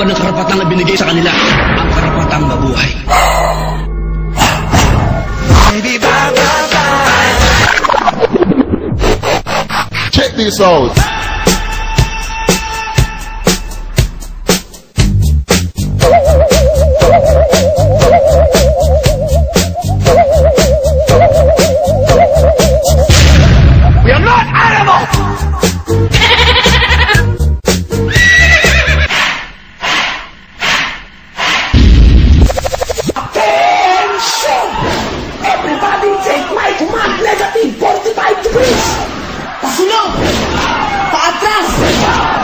ng karapatang ibinigay sa kanila, ang karapatang mabuhay. Check this out. We are not animals! Attention! Everybody take my command negative 45 degrees! Pasunod! Paatras!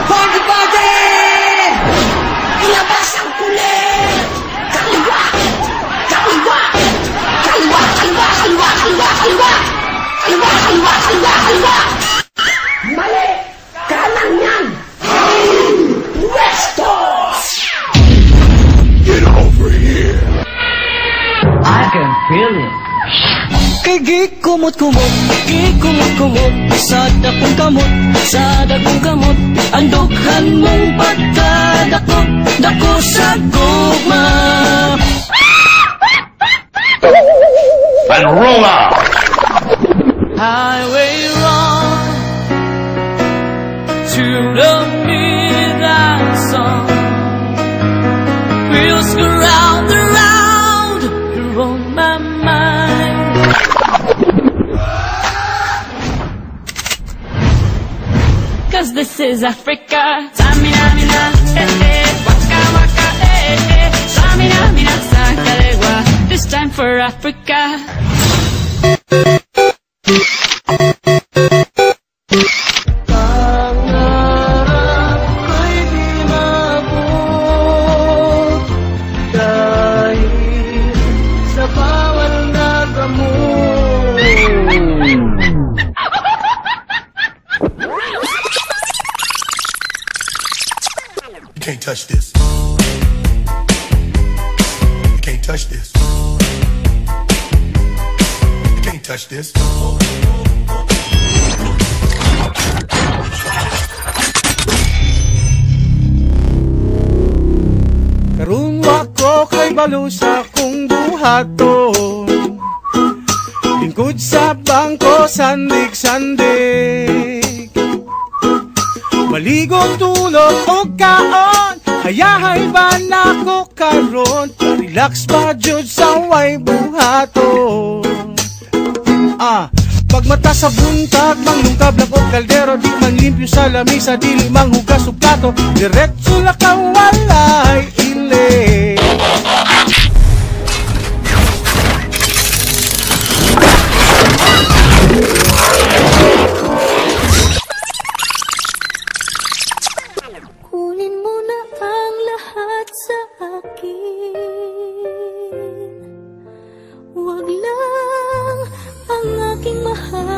Body! Ilabas ang kulit! Kaliwa! Kaliwa! Kaliwa! Kaliwa! Kaliwa! Kaliwa! Kaliwa! Kaliwa! Kaliwa! Kaliwa! Kaliwa! Mali! Kanan yan! Westo! Get over here. I can feel it. Kay gikumot-kumot sa dakong kamot ang dughan mong pagkadakop dako sa gugma. And roll out. Highway wrong to the midnight sun. Wheels go round and round, you're on my mind. Cause this is Africa. Samina, mina, waka, waka, Samina, mina, sakalewa. This time for Africa. Pangarap ko'y di mabot dahil sa bawal na gamot. You can't touch this. You can't touch this. You can't touch this. Karun ako kay balo sa kong buhaton, lingkod sa bangko sandig-sandig, maligo tulog o kaon, hayahay ba na ko karon, relax ba jud sa way buhaton. Pagmata sa buntag, manglungkab lang og kaldero, di man limpyo sa lamisa, dili manghugas og plato, diretso la ka walay ile. Kunin mo na ang lahat sa akin, wag lang ang aking mahal.